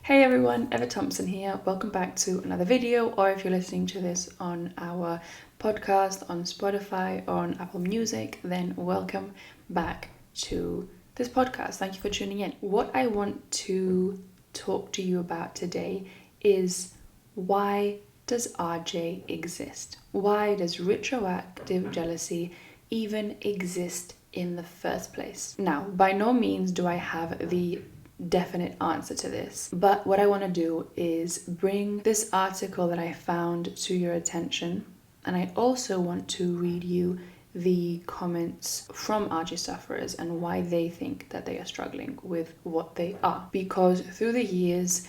Hey everyone, Eva Thompson here. Welcome back to another video, or if you're listening to this on our podcast on Spotify or on Apple Music, then welcome back to this podcast. Thank you for tuning in. What I want to talk to you about today is why does RJ exist? Why does retroactive jealousy even exist in the first place? Now, by no means do I have the definite answer to this, but what I want to do is bring this article that I found to your attention, and I also want to read you the comments from RJ sufferers and why they think that they are struggling with what they are. Because through the years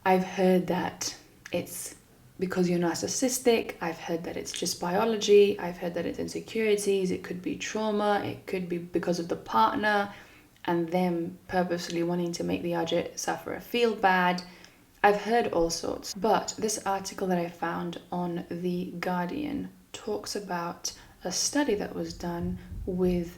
I've heard that it's because you're narcissistic, I've heard that it's just biology, I've heard that it's insecurities, it could be trauma, it could be because of the partner and them purposely wanting to make the RJ sufferer feel bad. I've heard all sorts, but this article that I found on The Guardian talks about a study that was done with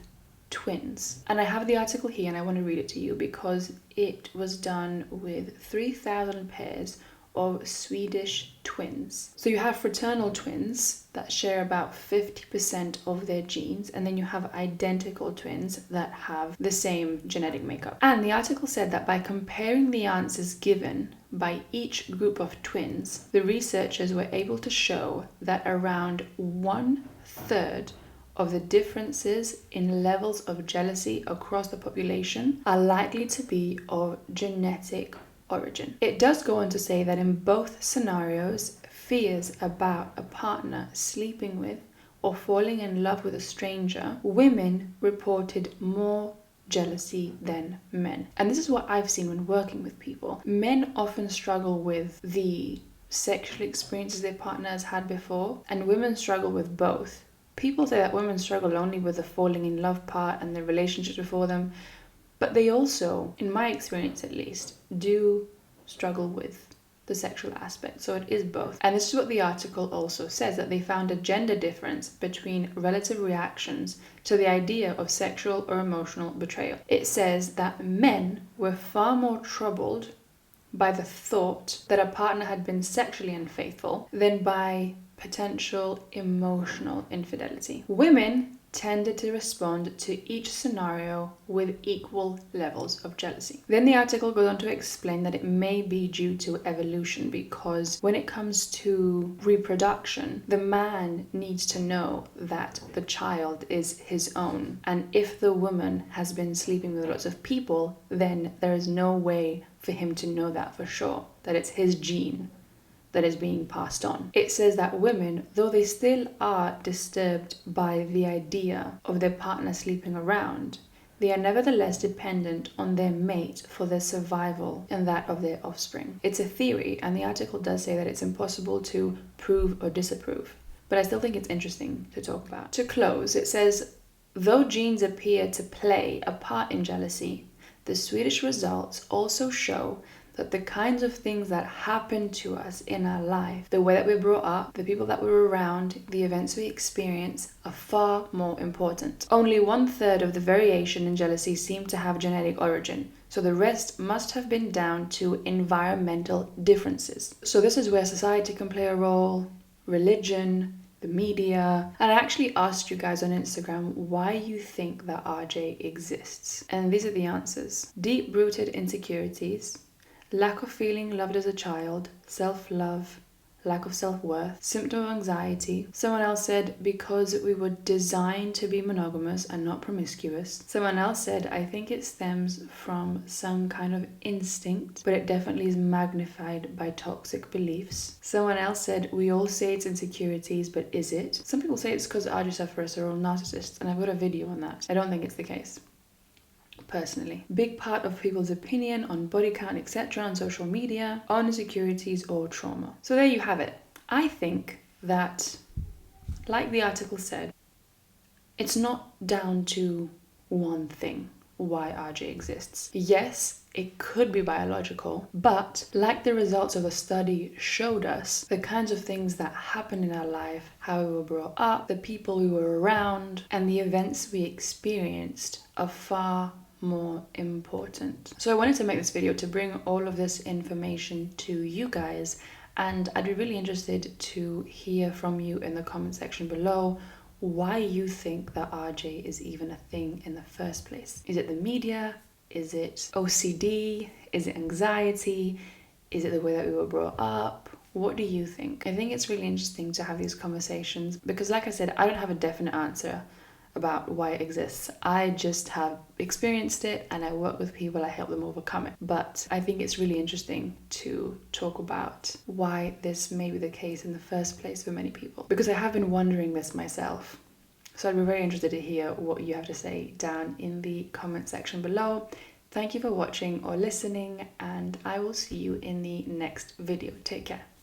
twins. And I have the article here and I want to read it to you because it was done with 3,000 pairs of Swedish twins. So you have fraternal twins that share about 50% of their genes, and then you have identical twins that have the same genetic makeup. And the article said that by comparing the answers given by each group of twins, the researchers were able to show that around 1/3 of the differences in levels of jealousy across the population are likely to be of genetic origin. It does go on to say that in both scenarios, fears about a partner sleeping with or falling in love with a stranger, women reported more jealousy than men. And this is what I've seen when working with people. Men often struggle with the sexual experiences their partner has had before, and women struggle with both. People say that women struggle only with the falling in love part and the relationships before them, but they also, in my experience at least, do struggle with the sexual aspect. So it is both. And this is what the article also says, that they found a gender difference between relative reactions to the idea of sexual or emotional betrayal. It says that men were far more troubled by the thought that a partner had been sexually unfaithful than by potential emotional infidelity. Women tended to respond to each scenario with equal levels of jealousy. Then the article goes on to explain that it may be due to evolution, because when it comes to reproduction, the man needs to know that the child is his own. And if the woman has been sleeping with lots of people, then there is no way for him to know that for sure, that it's his gene that is being passed on. It says that women, though they still are disturbed by the idea of their partner sleeping around, they are nevertheless dependent on their mate for their survival and that of their offspring. It's a theory, and the article does say that it's impossible to prove or disapprove, but I still think it's interesting to talk about. To close, it says, though genes appear to play a part in jealousy, the Swedish results also show that the kinds of things that happen to us in our life, the way that we're brought up, the people that we're around, the events we experience, are far more important. Only 1/3 of the variation in jealousy seem to have genetic origin, so the rest must have been down to environmental differences. So this is where society can play a role, religion, the media. And I actually asked you guys on Instagram why you think that RJ exists. And these are the answers. Deep-rooted insecurities, lack of feeling loved as a child, self-love, lack of self-worth, symptom of anxiety. Someone else said, because we were designed to be monogamous and not promiscuous. Someone else said, I think it stems from some kind of instinct, but it definitely is magnified by toxic beliefs. Someone else said, we all say it's insecurities, but is it? Some people say it's because RJ sufferers are all narcissists, and I've got a video on that. I don't think it's the case. Personally, big part of people's opinion on body count, etc. on social media, on insecurities or trauma. So there you have it. I think that, like the article said, it's not down to one thing why RJ exists. Yes, it could be biological, but like the results of a study showed us, the kinds of things that happen in our life, how we were brought up, the people we were around, and the events we experienced are far more important. So I wanted to make this video to bring all of this information to you guys, and I'd be really interested to hear from you in the comment section below why you think that RJ is even a thing in the first place. Is it the media? Is it OCD? Is it anxiety? Is it the way that we were brought up? What do you think? I think it's really interesting to have these conversations because, like I said, I don't have a definite answer about why it exists. I just have experienced it and I work with people, I help them overcome it. But I think it's really interesting to talk about why this may be the case in the first place for many people, because I have been wondering this myself. So I'd be very interested to hear what you have to say down in the comment section below. Thank you for watching or listening, and I will see you in the next video. Take care.